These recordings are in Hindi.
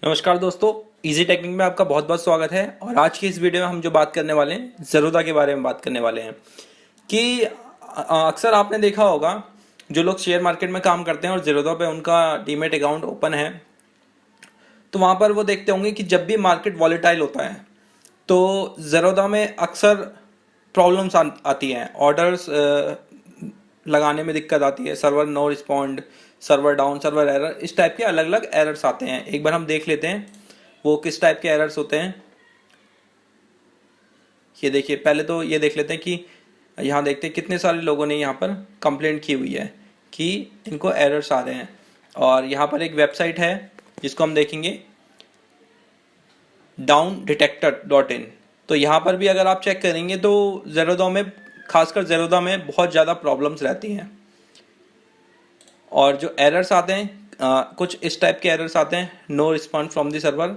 नमस्कार दोस्तों, इजी टेक्निक में आपका बहुत बहुत स्वागत है। और आज की इस वीडियो में हम जो बात करने वाले हैं ज़ेरोधा के बारे में बात करने वाले हैं कि अक्सर आपने देखा होगा जो लोग शेयर मार्केट में काम करते हैं और ज़ेरोधा पे उनका डीमेट अकाउंट ओपन है, तो वहाँ पर वो देखते होंगे कि जब भी मार्केट वॉलेटाइल होता है तो ज़ेरोधा में अक्सर प्रॉब्लम्स आती हैं। ऑर्डर्स लगाने में दिक्कत आती है, server no respond, server down, server error, इस टाइप के अलग अलग एरर्स आते हैं। एक बार हम देख लेते हैं वो किस टाइप के एरर्स होते हैं। ये देखिए, पहले तो ये देख लेते हैं कि यहाँ देखते हैं कितने सारे लोगों ने यहाँ पर कंप्लेंट की हुई है कि इनको एरर्स आ रहे हैं। और यहाँ पर एक वेबसाइट है जिसको हम देखेंगे, downdetector.in। तो यहाँ पर भी अगर आप चेक करेंगे तो ज़ेरोधा में, खासकर ज़ेरोधा में बहुत ज़्यादा प्रॉब्लम्स रहती हैं। और जो एरर्स आते हैं कुछ इस टाइप के एरर्स आते हैं, no response from the server,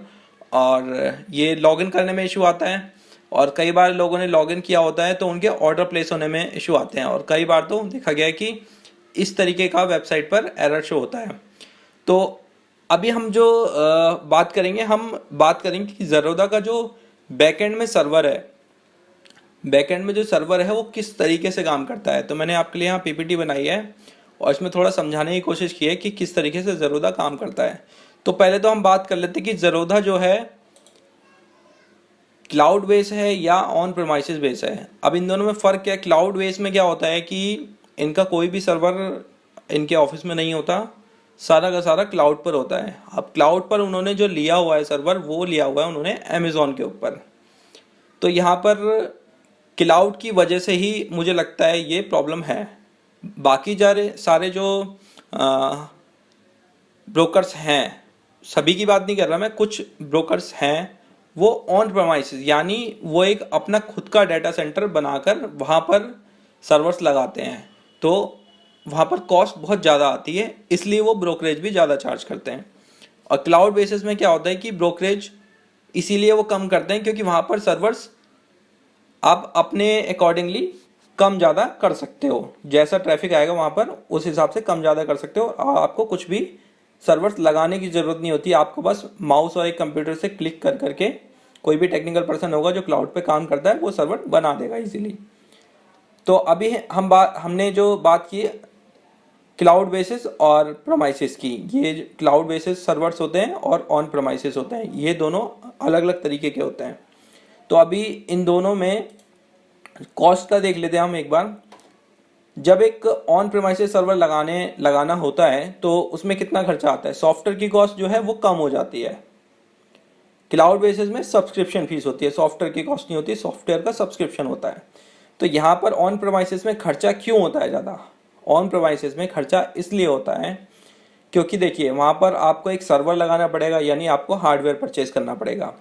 और ये लॉगिन करने में इशू आता है। और कई बार लोगों ने लॉगिन किया होता है तो उनके ऑर्डर प्लेस होने में इशू आते हैं। और कई बार तो देखा गया है कि इस तरीके का वेबसाइट पर एरर शो होता है। तो अभी हम जो बात करेंगे, हम बात करेंगे कि ज़ेरोधा का जो बैकएंड में सर्वर है, बैकएंड में जो सर्वर है वो किस तरीके से काम करता है। तो मैंने आपके लिए यहाँ पीपीटी बनाई है और इसमें थोड़ा समझाने की कोशिश की है कि किस तरीके से ज़ेरोधा काम करता है। तो पहले तो हम बात कर लेते हैं कि ज़ेरोधा जो है क्लाउड बेस है या ऑन प्रेमाइसिस बेस है। अब इन दोनों में फ़र्क क्या है? क्लाउड बेस में क्या होता है कि इनका कोई भी सर्वर इनके ऑफिस में नहीं होता, सारा का सारा क्लाउड पर होता है। अब क्लाउड पर उन्होंने जो लिया हुआ है सर्वर, वो लिया हुआ है उन्होंने अमेज़ॉन के ऊपर। तो यहाँ पर क्लाउड की वजह से ही मुझे लगता है ये प्रॉब्लम है। बाकी सारे जो ब्रोकर्स हैं, सभी की बात नहीं कर रहा मैं, कुछ ब्रोकर्स हैं वो ऑन प्रेमाइसिस, यानी वो एक अपना खुद का डाटा सेंटर बनाकर वहाँ पर सर्वर्स लगाते हैं। तो वहाँ पर कॉस्ट बहुत ज़्यादा आती है, इसलिए वो ब्रोकरेज भी ज़्यादा चार्ज करते हैं। और क्लाउड बेसिस में क्या होता है कि ब्रोकरेज इसीलिए वो कम करते हैं क्योंकि वहाँ पर सर्वर्स आप अपने अकॉर्डिंगली कम ज़्यादा कर सकते हो। जैसा ट्रैफिक आएगा वहाँ पर उस हिसाब से कम ज़्यादा कर सकते हो। और आपको कुछ भी सर्वर्स लगाने की ज़रूरत नहीं होती, आपको बस माउस और एक कंप्यूटर से क्लिक कर करके कोई भी टेक्निकल पर्सन होगा जो क्लाउड पे काम करता है वो सर्वर बना देगा इजीली। तो अभी हमने जो बात की क्लाउड बेसिस और प्रोमाइसिस की, ये क्लाउड बेसिस सर्वर्स होते हैं और ऑन प्रोमाइसिस होते हैं, ये दोनों अलग अलग तरीके के होते हैं। तो अभी इन दोनों में कॉस्ट का देख लेते हैं हम एक बार। जब एक ऑन प्रेमाइसिस सर्वर लगाना होता है तो उसमें कितना खर्चा आता है? सॉफ्टवेयर की कॉस्ट जो है वो कम हो जाती है। क्लाउड बेसिस में सब्सक्रिप्शन फीस होती है, सॉफ्टवेयर की कॉस्ट नहीं होती, सॉफ्टवेयर का सब्सक्रिप्शन होता है। तो यहाँ पर ऑन प्रेमाइसिस में खर्चा क्यों होता है ज़्यादा? ऑन प्रेमाइसिस में खर्चा इसलिए होता है क्योंकि देखिए वहाँ पर आपको एक सर्वर लगाना पड़ेगा, यानी आपको हार्डवेयर परचेज करना पड़ेगा,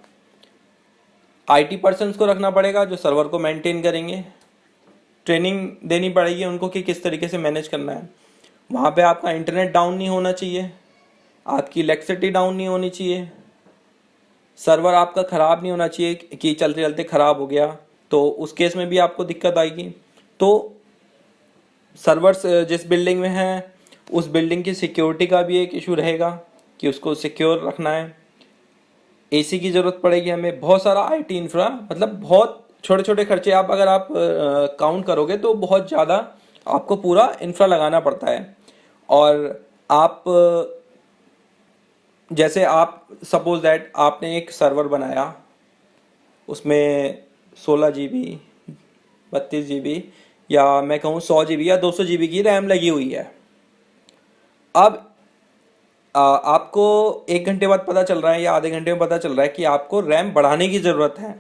आईटी पर्सन्स को रखना पड़ेगा जो सर्वर को मेंटेन करेंगे, ट्रेनिंग देनी पड़ेगी उनको कि किस तरीके से मैनेज करना है। वहाँ पे आपका इंटरनेट डाउन नहीं होना चाहिए, आपकी इलेक्ट्रिसिटी डाउन नहीं होनी चाहिए, सर्वर आपका ख़राब नहीं होना चाहिए कि चलते चलते ख़राब हो गया तो उस केस में भी आपको दिक्कत आएगी। तो सर्वर्स जिस बिल्डिंग में हैं उस बिल्डिंग की सिक्योरिटी का भी एक इशू रहेगा कि उसको सिक्योर रखना है। एसी की ज़रूरत पड़ेगी हमें, बहुत सारा आईटी इंफ्रा, मतलब बहुत छोटे छोटे खर्चे आप अगर आप काउंट करोगे तो बहुत ज़्यादा आपको पूरा इंफ्रा लगाना पड़ता है। और आप जैसे आप सपोज दैट आपने एक सर्वर बनाया, उसमें 16 GB, 32 GB, या मैं कहूँ 100 GB या 200 GB की रैम लगी हुई है। अब आपको 1 घंटे बाद पता चल रहा है या आधे घंटे में पता चल रहा है कि आपको रैम बढ़ाने की ज़रूरत है।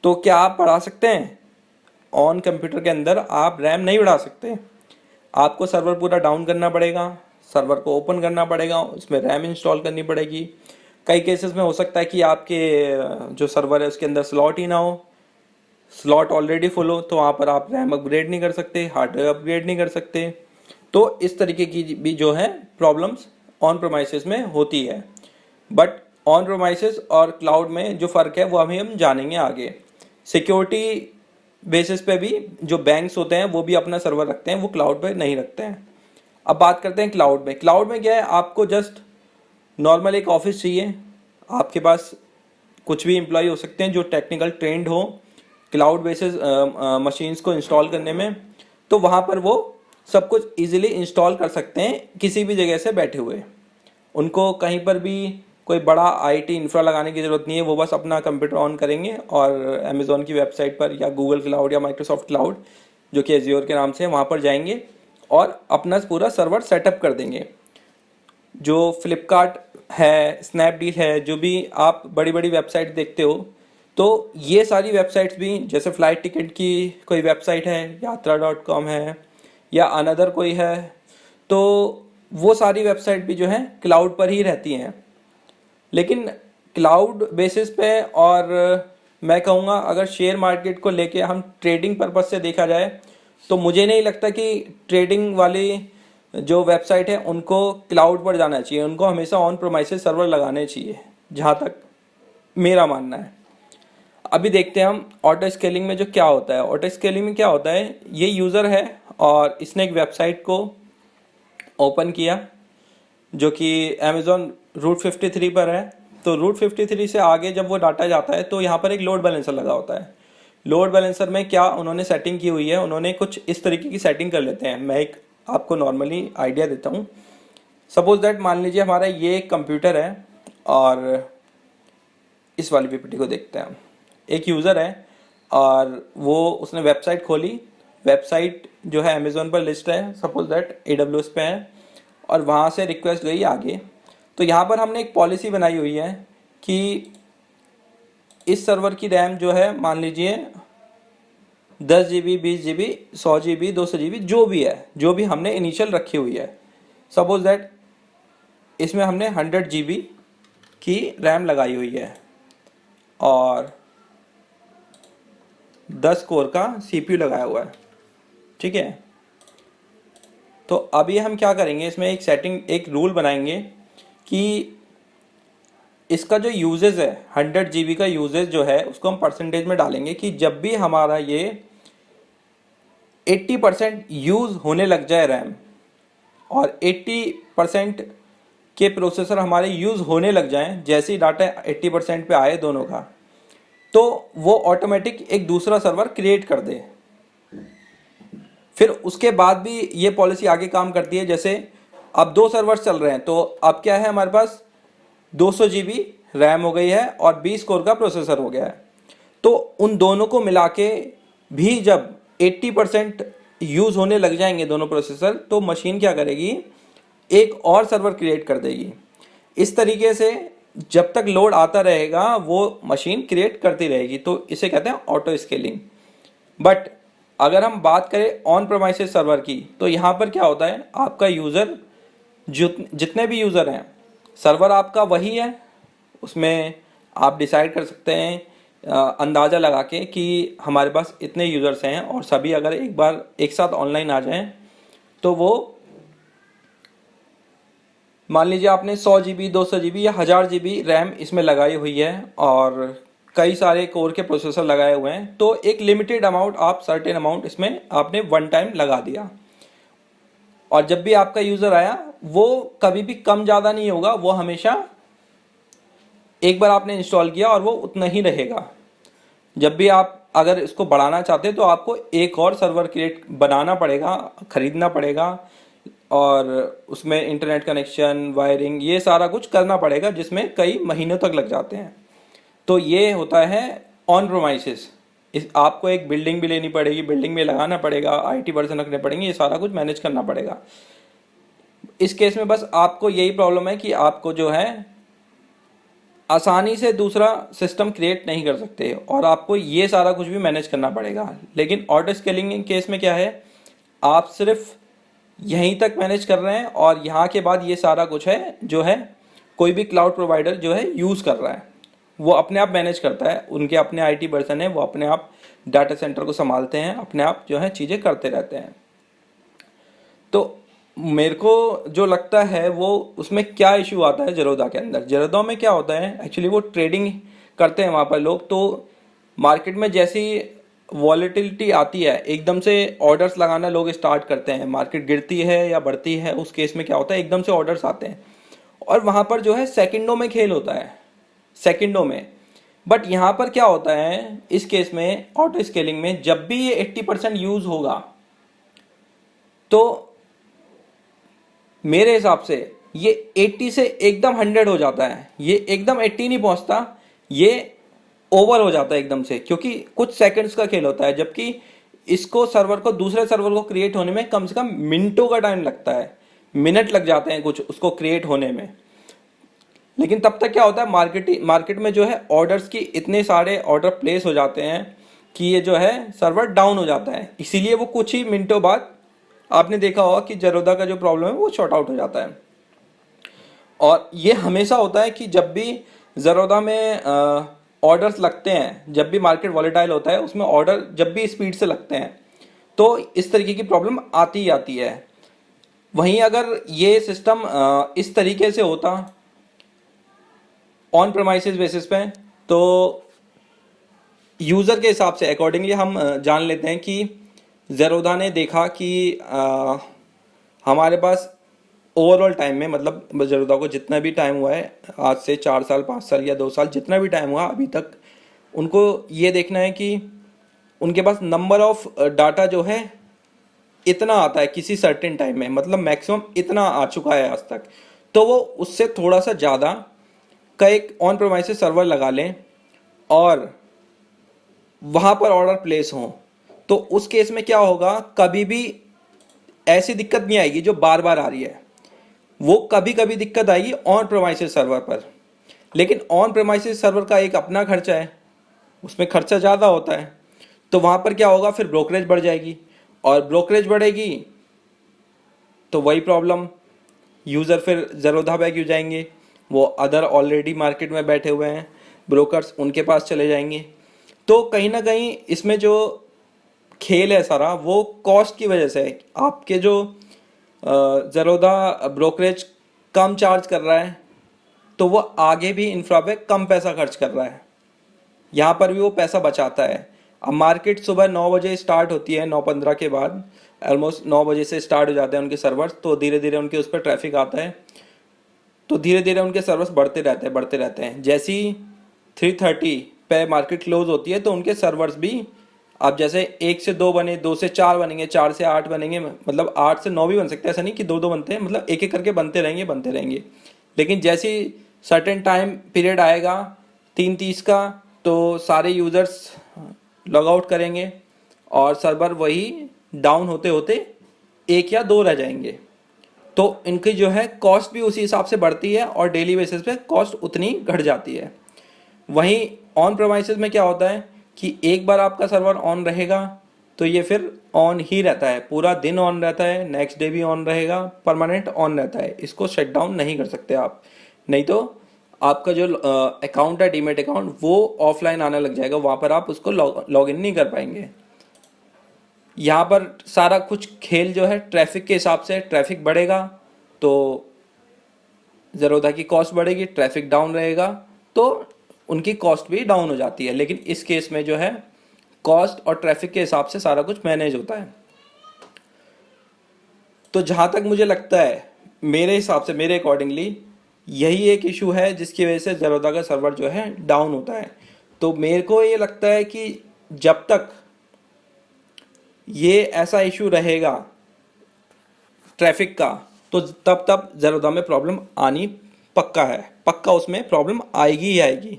तो क्या आप बढ़ा सकते हैं? ऑन कंप्यूटर के अंदर आप रैम नहीं बढ़ा सकते, आपको सर्वर पूरा डाउन करना पड़ेगा, सर्वर को ओपन करना पड़ेगा, उसमें रैम इंस्टॉल करनी पड़ेगी। कई केसेस में हो सकता है कि आपके जो सर्वर है उसके अंदर स्लॉट ही ना हो, स्लॉट ऑलरेडी फुल हो, तो वहाँ पर आप रैम अपग्रेड नहीं कर सकते, हार्डवेयर अपग्रेड नहीं कर सकते। तो इस तरीके की भी जो है प्रॉब्लम्स ऑन प्रेमाइसिस में होती है। बट ऑन प्रेमाइसिस और क्लाउड में जो फ़र्क है वो अभी हम जानेंगे आगे। सिक्योरिटी बेसिस पे भी जो बैंक्स होते हैं वो भी अपना सर्वर रखते हैं, वो क्लाउड पे नहीं रखते हैं। अब बात करते हैं क्लाउड में। क्लाउड में क्या है, आपको जस्ट नॉर्मल एक ऑफिस चाहिए, आपके पास कुछ भी एम्प्लॉय हो सकते हैं जो टेक्निकल ट्रेंड हो क्लाउड बेसिस मशीन्स को इंस्टॉल करने में, तो वहाँ पर वो सब कुछ इजीली इंस्टॉल कर सकते हैं किसी भी जगह से बैठे हुए। उनको कहीं पर भी कोई बड़ा आईटी इंफ्रा लगाने की ज़रूरत नहीं है, वो बस अपना कंप्यूटर ऑन करेंगे और अमेज़ॉन की वेबसाइट पर या गूगल क्लाउड या माइक्रोसॉफ्ट क्लाउड जो कि एज्योर के नाम से है वहाँ पर जाएंगे और अपना पूरा सर्वर सेटअप कर देंगे। जो फ्लिपकार्ट है, स्नैपडील है, जो भी आप बड़ी बड़ी वेबसाइट देखते हो, तो ये सारी वेबसाइट्स भी, जैसे फ़्लाइट टिकट की कोई वेबसाइट है, यात्रा.com है या अनदर कोई है, तो वो सारी वेबसाइट भी जो है क्लाउड पर ही रहती हैं। लेकिन क्लाउड बेसिस पे, और मैं कहूँगा अगर शेयर मार्केट को लेके हम ट्रेडिंग पर्पज से देखा जाए, तो मुझे नहीं लगता कि ट्रेडिंग वाली जो वेबसाइट है उनको क्लाउड पर जाना चाहिए। उनको हमेशा ऑन प्रोमाइसेस सर्वर लगाने चाहिए, जहाँ तक मेरा मानना है। अभी देखते हैं हम ऑटो स्केलिंग में जो क्या होता है। ऑटो स्केलिंग में क्या होता है, ये यूज़र है और इसने एक वेबसाइट को ओपन किया जो कि अमेज़ॉन रूट 53 पर है। तो रूट 53 से आगे जब वो डाटा जाता है तो यहाँ पर एक लोड बैलेंसर लगा होता है। लोड बैलेंसर में क्या उन्होंने सेटिंग की हुई है, उन्होंने कुछ इस तरीके की सेटिंग कर लेते हैं। मैं एक आपको नॉर्मली आइडिया देता हूँ। सपोज दैट मान लीजिए हमारा ये एक कंप्यूटर है और इस वाली पीपीटी को देखते हैं हम। एक यूज़र है और वो उसने वेबसाइट खोली। वेबसाइट जो है अमेज़ॉन पर लिस्ट है, सपोज दैट AWS पे है, और वहाँ से रिक्वेस्ट गई आगे। तो यहाँ पर हमने एक पॉलिसी बनाई हुई है कि इस सर्वर की रैम जो है मान लीजिए 10 GB, 20 GB, 100 GB, 200 GB जो भी है, जो भी हमने इनिशियल रखी हुई है। सपोज दैट इसमें हमने 100 GB की रैम लगाई हुई है और 10 कोर का CPU लगाया हुआ है, ठीक है। तो अभी हम क्या करेंगे, इसमें एक सेटिंग, एक रूल बनाएंगे कि इसका जो यूजेज है 100 GB का यूजेज जो है उसको हम परसेंटेज में डालेंगे कि जब भी हमारा ये 80% यूज़ होने लग जाए रैम और 80% के प्रोसेसर हमारे यूज़ होने लग जाएं, जैसे ही डाटा 80% पे आए दोनों का, तो वो ऑटोमेटिक एक दूसरा सर्वर क्रिएट कर दे। फिर उसके बाद भी ये पॉलिसी आगे काम करती है। जैसे अब 2 सर्वर्स चल रहे हैं, तो अब क्या है, हमारे पास 200 GB रैम हो गई है और 20 कोर का प्रोसेसर हो गया है। तो उन दोनों को मिला के भी जब 80% यूज़ होने लग जाएंगे दोनों प्रोसेसर, तो मशीन क्या करेगी, एक और सर्वर क्रिएट कर देगी। इस तरीके से जब तक लोड आता रहेगा वो मशीन क्रिएट करती रहेगी। तो इसे कहते हैं ऑटो स्केलिंग। बट अगर हम बात करें ऑन प्रेमाइसेस सर्वर की, तो यहाँ पर क्या होता है, आपका यूज़र जितने भी यूज़र हैं, सर्वर आपका वही है। उसमें आप डिसाइड कर सकते हैं अंदाज़ा लगा के कि हमारे पास इतने यूज़र्स हैं और सभी अगर एक बार एक साथ ऑनलाइन आ जाएं, तो वो मान लीजिए आपने 100 GB, 200 GB या 1000 GB रैम इसमें लगाई हुई है और कई सारे कोर के प्रोसेसर लगाए हुए हैं, तो एक लिमिटेड अमाउंट, आप सर्टेन अमाउंट इसमें आपने वन टाइम लगा दिया और जब भी आपका यूज़र आया वो कभी भी कम ज़्यादा नहीं होगा, वो हमेशा एक बार आपने इंस्टॉल किया और वो उतना ही रहेगा। जब भी आप अगर इसको बढ़ाना चाहते हैं तो आपको एक और सर्वर क्रिएट बनाना पड़ेगा, ख़रीदना पड़ेगा और उसमें इंटरनेट कनेक्शन, वायरिंग, ये सारा कुछ करना पड़ेगा, जिसमें कई महीनों तक लग जाते हैं। तो ये होता है ऑन प्रोमाइसेस। इस आपको एक बिल्डिंग भी लेनी पड़ेगी, बिल्डिंग में लगाना पड़ेगा, IT पर्सन रखने पड़ेंगे, ये सारा कुछ मैनेज करना पड़ेगा। इस केस में बस आपको यही प्रॉब्लम है कि आपको जो है आसानी से दूसरा सिस्टम क्रिएट नहीं कर सकते और आपको ये सारा कुछ भी मैनेज करना पड़ेगा। लेकिन ऑटो स्केलिंग केस में क्या है, आप सिर्फ यहीं तक मैनेज कर रहे हैं और यहाँ के बाद ये सारा कुछ है जो है कोई भी क्लाउड प्रोवाइडर जो है यूज़ कर रहा है वो अपने आप मैनेज करता है। उनके अपने IT पर्सन है, वो अपने आप डाटा सेंटर को संभालते हैं, अपने आप जो है चीज़ें करते रहते हैं। तो मेरे को जो लगता है वो उसमें क्या इशू आता है ज़ेरोधा के अंदर। ज़ेरोधा में क्या होता है, एक्चुअली वो ट्रेडिंग करते हैं वहाँ पर लोग, तो मार्केट में जैसी वॉलेटिलिटी आती है एकदम से ऑर्डर्स लगाना लोग स्टार्ट करते हैं। मार्केट गिरती है या बढ़ती है, उस केस में क्या होता है एकदम से ऑर्डर्स आते हैं और वहाँ पर जो है सेकंडों में खेल होता है। सेकंडों में। बट यहाँ पर क्या होता है इस केस में ऑटो स्केलिंग में, जब भी ये 80% यूज होगा तो मेरे हिसाब से ये 80 से एकदम 100 हो जाता है। ये एकदम 80 नहीं पहुंचता, ये ओवर हो जाता है एकदम से, क्योंकि कुछ सेकंड्स का खेल होता है, जबकि इसको सर्वर को दूसरे सर्वर को क्रिएट होने में कम से कम मिनटों का टाइम लगता है, मिनट लग जाते हैं कुछ उसको क्रिएट होने में। लेकिन तब तक क्या होता है, मार्केट में जो है ऑर्डर्स की इतने सारे ऑर्डर प्लेस हो जाते हैं कि ये जो है सर्वर डाउन हो जाता है। इसीलिए वो कुछ ही मिनटों बाद आपने देखा होगा कि जेरोदा का जो प्रॉब्लम है वो शॉर्ट आउट हो जाता है। और ये हमेशा होता है कि जब भी जेरोदा में ऑर्डर्स लगते हैं, जब भी मार्केट वॉलेटाइल होता है उसमें ऑर्डर जब भी स्पीड से लगते हैं तो इस तरीके की प्रॉब्लम आती ही आती है। वहीं अगर ये सिस्टम इस तरीके से होता ऑन प्रेमाइसिस बेसिस पे, तो यूज़र के हिसाब से अकॉर्डिंगली हम जान लेते हैं कि जेरोदा ने देखा कि हमारे पास ओवरऑल टाइम में, मतलब जेरोदा को जितना भी टाइम हुआ है, आज से 4 साल 5 साल या 2 साल जितना भी टाइम हुआ अभी तक, उनको ये देखना है कि उनके पास नंबर ऑफ डाटा जो है इतना आता है किसी सर्टेन टाइम में, मतलब मैक्सिमम इतना आ चुका है आज तक, तो वो उससे थोड़ा सा ज़्यादा का एक ऑन प्रेमाइसिस सर्वर लगा लें और वहाँ पर ऑर्डर प्लेस हों। तो उस केस में क्या होगा, कभी भी ऐसी दिक्कत नहीं आएगी जो बार बार आ रही है, वो कभी कभी दिक्कत आएगी ऑन प्रेमाइसिस सर्वर पर। लेकिन ऑन प्रेमाइसिस सर्वर का एक अपना खर्चा है, उसमें खर्चा ज़्यादा होता है, तो वहाँ पर क्या होगा, फिर ब्रोकरेज बढ़ जाएगी, और ब्रोकरेज बढ़ेगी तो वही प्रॉब्लम, यूज़र फिर ज़ेरोधा पे क्यों जाएंगे, वो अदर ऑलरेडी मार्केट में बैठे हुए हैं ब्रोकर्स, उनके पास चले जाएंगे। तो कहीं ना कहीं इसमें जो खेल है सारा वो कॉस्ट की वजह से है। आपके जो ज़ेरोधा ब्रोकरेज कम चार्ज कर रहा है तो वो आगे भी इंफ्रा पे कम पैसा खर्च कर रहा है, यहाँ पर भी वो पैसा बचाता है। अब मार्केट सुबह 9 बजे स्टार्ट होती है, 9:15 के बाद ऑलमोस्ट 9 बजे से स्टार्ट हो जाते हैं उनके सर्वर्स, तो धीरे धीरे उनके उस पर ट्रैफिक आता है, तो धीरे धीरे उनके सर्वर्स बढ़ते रहते हैं। जैसे ही 3:30 पे मार्केट क्लोज होती है तो उनके सर्वर्स भी, अब जैसे 1 से 2 बने, 2 से 4 बनेंगे, 4 से 8 बनेंगे, मतलब 8 से 9 भी बन सकते हैं, ऐसा नहीं कि 2 बनते हैं, मतलब एक एक करके बनते रहेंगे। लेकिन जैसे ही सर्टेन टाइम पीरियड आएगा 3:30 का, तो सारे यूज़र्स लॉग आउट करेंगे और सर्वर वही डाउन होते होते 1 या 2 रह जाएंगे। तो इनकी जो है कॉस्ट भी उसी हिसाब से बढ़ती है और डेली बेसिस पे कॉस्ट उतनी घट जाती है। वहीं ऑन प्रेमाइसिस में क्या होता है कि एक बार आपका सर्वर ऑन रहेगा तो ये फिर ऑन ही रहता है, पूरा दिन ऑन रहता है, नेक्स्ट डे भी ऑन रहेगा, परमानेंट ऑन रहता है, इसको शट डाउन नहीं कर सकते आप। नहीं तो आपका जो अकाउंट है डीमेट अकाउंट वो ऑफलाइन आने लग जाएगा, वहाँ पर आप उसको लॉग इन नहीं कर पाएंगे। यहाँ पर सारा कुछ खेल जो है ट्रैफिक के हिसाब से, ट्रैफिक बढ़ेगा तो ज़ेरोधा की कॉस्ट बढ़ेगी, ट्रैफिक डाउन रहेगा तो उनकी कॉस्ट भी डाउन हो जाती है। लेकिन इस केस में जो है कॉस्ट और ट्रैफिक के हिसाब से सारा कुछ मैनेज होता है। तो जहाँ तक मुझे लगता है, मेरे हिसाब से, मेरे अकॉर्डिंगली यही एक इशू है जिसकी वजह से ज़ेरोधा का सर्वर जो है डाउन होता है। तो मेरे को ये लगता है कि जब तक ये ऐसा इशू रहेगा ट्रैफिक का, तो तब ज़ेरोधा में प्रॉब्लम आनी पक्का है, पक्का उसमें प्रॉब्लम आएगी ही आएगी।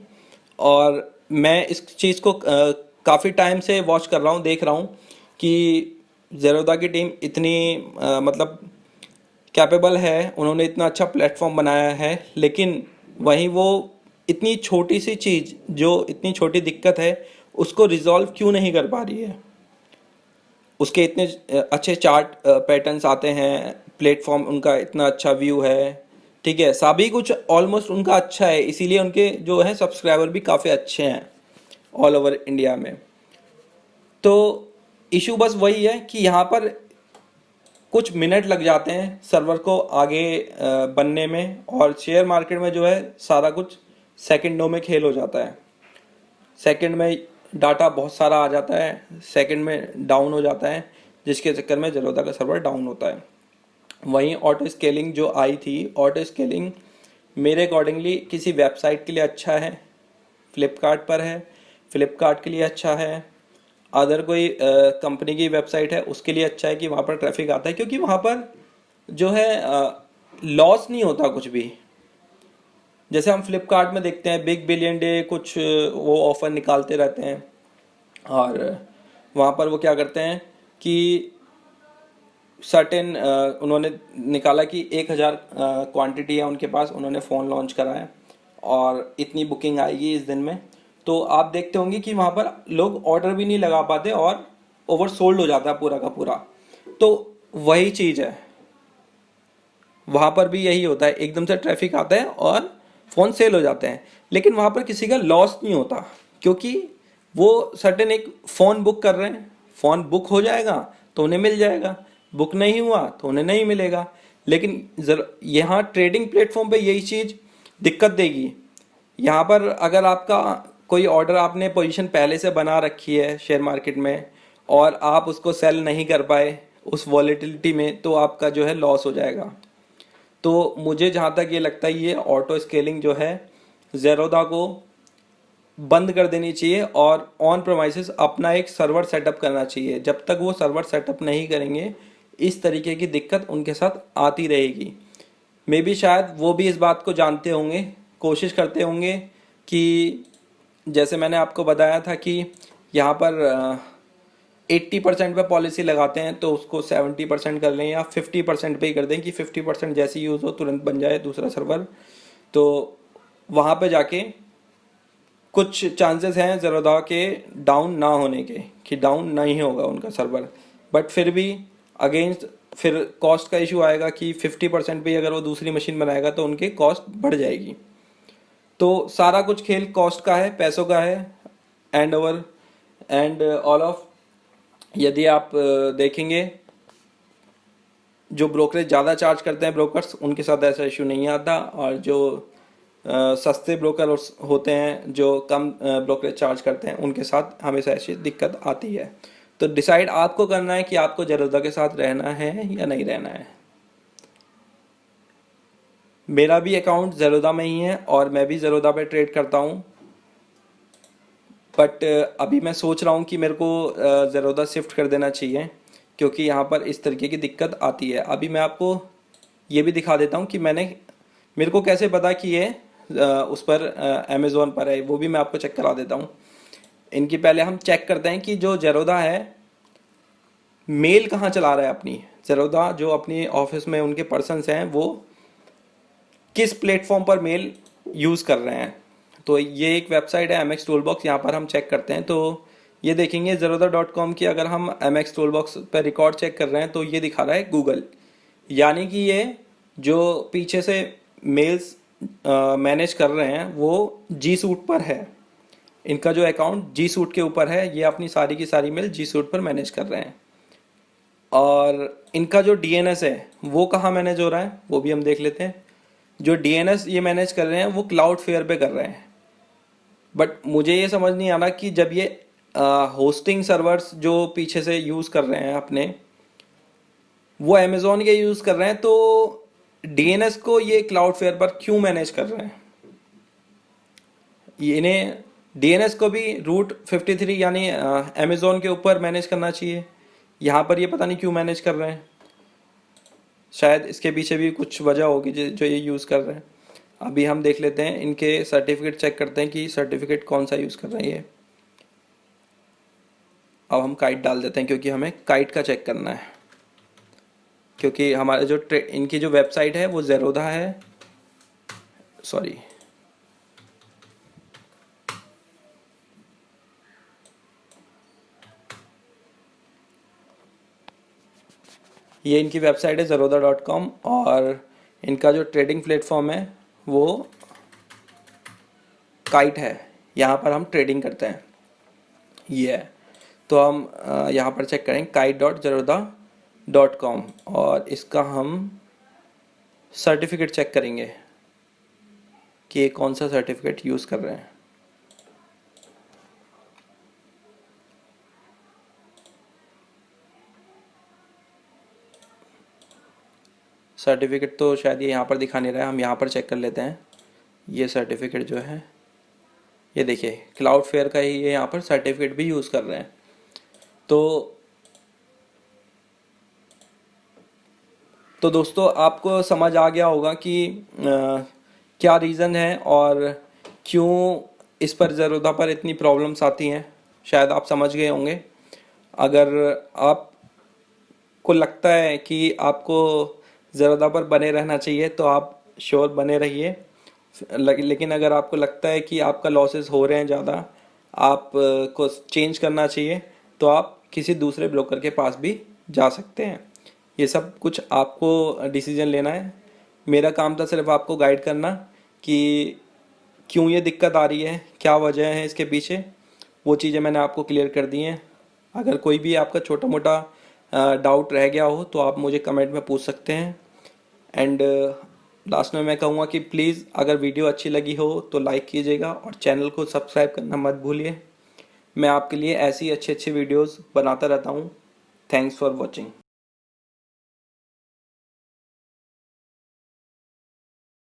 और मैं इस चीज़ को काफ़ी टाइम से वॉच कर रहा हूँ, देख रहा हूँ कि ज़ेरोधा की टीम इतनी मतलब कैपेबल है, उन्होंने इतना अच्छा प्लेटफॉर्म बनाया है, लेकिन वहीं वो इतनी छोटी सी चीज़, जो इतनी छोटी दिक्कत है, उसको रिजॉल्व क्यों नहीं कर पा रही है। उसके इतने अच्छे चार्ट पैटर्न्स आते हैं, प्लेटफॉर्म उनका इतना अच्छा व्यू है, ठीक है, सभी कुछ ऑलमोस्ट उनका अच्छा है, इसीलिए उनके जो है सब्सक्राइबर भी काफ़ी अच्छे हैं ऑल ओवर इंडिया में। तो इशू बस वही है कि यहाँ पर कुछ मिनट लग जाते हैं सर्वर को आगे बनने में, और शेयर मार्केट में जो है सारा कुछ सेकंडों में खेल हो जाता है। सेकंड में डाटा बहुत सारा आ जाता है, सेकंड में डाउन हो जाता है, जिसके चक्कर में ज़ेरोधा का सर्वर डाउन होता है। वहीं ऑटो स्केलिंग जो आई थी, ऑटो स्केलिंग मेरे अकॉर्डिंगली किसी वेबसाइट के लिए अच्छा है, फ्लिपकार्ट पर है, फ्लिपकार्ट के लिए अच्छा है। अदर कोई कंपनी की वेबसाइट है उसके लिए अच्छा है कि वहाँ पर ट्रैफिक आता है, क्योंकि वहाँ पर जो है लॉस नहीं होता कुछ भी। जैसे हम फ्लिपकार्ट में देखते हैं बिग बिलियन डे कुछ वो ऑफर निकालते रहते हैं, और वहाँ पर वो क्या करते हैं कि सर्टेन उन्होंने निकाला कि 1,000 क्वांटिटी है उनके पास, उन्होंने फ़ोन लॉन्च करा है और इतनी बुकिंग आएगी इस दिन में। तो आप देखते होंगे कि वहाँ पर लोग ऑर्डर भी नहीं लगा पाते और ओवर सोल्ड हो जाता है पूरा का पूरा। तो वही चीज़ है, वहाँ पर भी यही होता है, एकदम से ट्रैफिक आता है और फ़ोन सेल हो जाते हैं, लेकिन वहाँ पर किसी का लॉस नहीं होता, क्योंकि वो सर्टेन एक फ़ोन बुक कर रहे हैं, फ़ोन बुक हो जाएगा तो उन्हें मिल जाएगा, बुक नहीं हुआ तो उन्हें नहीं मिलेगा। लेकिन यहाँ ट्रेडिंग प्लेटफॉर्म पे यही चीज़ दिक्कत देगी। यहाँ पर अगर आपका कोई ऑर्डर, आपने पोजीशन पहले से बना रखी है शेयर मार्केट में और आप उसको सेल नहीं कर पाए उस वॉलेटिलिटी में, तो आपका जो है लॉस हो जाएगा। तो मुझे जहाँ तक ये लगता है ये ऑटो स्केलिंग जो है ज़ेरोदा को बंद कर देनी चाहिए और ऑन प्रोमाइसेस अपना एक सर्वर सेटअप करना चाहिए। जब तक वो सर्वर सेटअप नहीं करेंगे इस तरीके की दिक्कत उनके साथ आती रहेगी। मे बी शायद वो भी इस बात को जानते होंगे, कोशिश करते होंगे कि जैसे मैंने आपको बताया था कि यहाँ पर 80% पे पॉलिसी लगाते हैं तो उसको 70% कर लें या 50% पे ही कर दें कि 50% जैसे यूज़ हो तुरंत बन जाए दूसरा सर्वर। तो वहाँ पे जाके कुछ चांसेस हैं ज़ेरोदा के डाउन ना होने के, कि डाउन नहीं होगा उनका सर्वर, बट फिर भी अगेंस्ट फिर कॉस्ट का इशू आएगा कि 50% पे अगर वो दूसरी मशीन बनाएगा तो उनकी कॉस्ट बढ़ जाएगी। तो सारा कुछ खेल कॉस्ट का है, पैसों का है, and over and all of. यदि आप देखेंगे जो ब्रोकरेज ज़्यादा चार्ज करते हैं ब्रोकर्स, उनके साथ ऐसा इशू नहीं आता, और जो सस्ते ब्रोकर होते हैं जो कम ब्रोकरेज चार्ज करते हैं उनके साथ हमेशा ऐसी दिक्कत आती है। तो डिसाइड आपको करना है कि आपको ज़ेरोदा के साथ रहना है या नहीं रहना है। मेरा भी अकाउंट ज़ेरोदा में ही है और मैं भी ज़ेरोदा पे ट्रेड करता हूँ, बट अभी मैं सोच रहा हूँ कि मेरे को ज़ेरोदा शिफ्ट कर देना चाहिए, क्योंकि यहाँ पर इस तरीके की दिक्कत आती है। अभी मैं आपको ये भी दिखा देता हूँ कि मेरे को कैसे पता कि ये उस पर अमेज़ोन पर है, वो भी मैं आपको चेक करा देता हूँ। इनकी पहले हम चेक करते हैं कि जो ज़ेरोदा है मेल कहाँ चला रहा है अपनी। ज़ेरोदा जो अपनी ऑफिस में उनके पर्सन्स हैं वो किस प्लेटफॉर्म पर मेल यूज़ कर रहे हैं। तो ये एक वेबसाइट है MX टूलबॉक्स, यहाँ पर हम चेक करते हैं। तो ये देखेंगे ज़ेरोदा.com की, अगर हम MX टूलबॉक्स पर रिकॉर्ड चेक कर रहे हैं तो ये दिखा रहा है गूगल, यानी कि ये जो पीछे से मेल्स मैनेज कर रहे हैं वो जी सूट पर है। इनका जो अकाउंट जी सूट के ऊपर है, ये अपनी सारी की सारी मेल जी सूट पर मैनेज कर रहे हैं। और इनका जो DNS है वो कहाँ मैनेज हो रहा है वो भी हम देख लेते हैं। जो DNS ये मैनेज कर रहे हैं वो क्लाउड फेयर पे कर रहे हैं, बट मुझे ये समझ नहीं आ रहा कि जब ये होस्टिंग सर्वर्स जो पीछे से यूज़ कर रहे हैं अपने, वो अमेज़ॉन के यूज़ कर रहे हैं, तो DNS को ये क्लाउड फेयर पर क्यों मैनेज कर रहे हैं। इन्हें DNS को भी रूट 53 यानी अमेज़ॉन के ऊपर मैनेज करना चाहिए, यहाँ पर ये पता नहीं क्यों मैनेज कर रहे हैं। शायद इसके पीछे भी कुछ वजह होगी जो ये यूज़ कर रहे हैं। अभी हम देख लेते हैं, इनके सर्टिफिकेट चेक करते हैं कि सर्टिफिकेट कौन सा यूज़ कर रहे हैं ये। अब हम काइट डाल देते हैं क्योंकि हमें काइट का चेक करना है, क्योंकि हमारे जो इनकी जो वेबसाइट है वो ज़ेरोदा है, सॉरी ये इनकी वेबसाइट है ज़ेरोदा.com, और इनका जो ट्रेडिंग प्लेटफॉर्म है वो काइट है, यहाँ पर हम ट्रेडिंग करते हैं ये है। तो हम यहाँ पर चेक करें kite.zerodha.com और इसका हम सर्टिफिकेट चेक करेंगे कि ये कौन सा सर्टिफिकेट यूज़ कर रहे हैं। सर्टिफिकेट तो शायद ये यहाँ पर दिखा नहीं रहा है, हम यहाँ पर चेक कर लेते हैं। ये सर्टिफिकेट जो है ये देखिए क्लाउडफ्लेयर का ही ये यहाँ पर सर्टिफिकेट भी यूज़ कर रहे हैं। तो दोस्तों आपको समझ आ गया होगा कि क्या रीज़न है और क्यों इस पर ज़रूरत पर इतनी प्रॉब्लम्स आती हैं, शायद आप समझ गए होंगे। अगर आपको लगता है कि आपको ज़रूरत पर बने रहना चाहिए तो आप श्योर बने रहिए। लेकिन अगर आपको लगता है कि आपका लॉसेस हो रहे हैं ज़्यादा, आप को चेंज करना चाहिए, तो आप किसी दूसरे ब्रोकर के पास भी जा सकते हैं। ये सब कुछ आपको डिसीजन लेना है। मेरा काम था सिर्फ आपको गाइड करना कि क्यों ये दिक्कत आ रही है, क्या वजह है इसके पीछे, वो चीज़ें मैंने आपको क्लियर कर दी हैं। अगर कोई भी आपका छोटा मोटा डाउट रह गया हो तो आप मुझे कमेंट में पूछ सकते हैं। एंड लास्ट में मैं कहूँगा कि प्लीज़ अगर वीडियो अच्छी लगी हो तो लाइक कीजिएगा और चैनल को सब्सक्राइब करना मत भूलिए। मैं आपके लिए ऐसी अच्छी अच्छी वीडियोस बनाता रहता हूँ। Thanks for watching.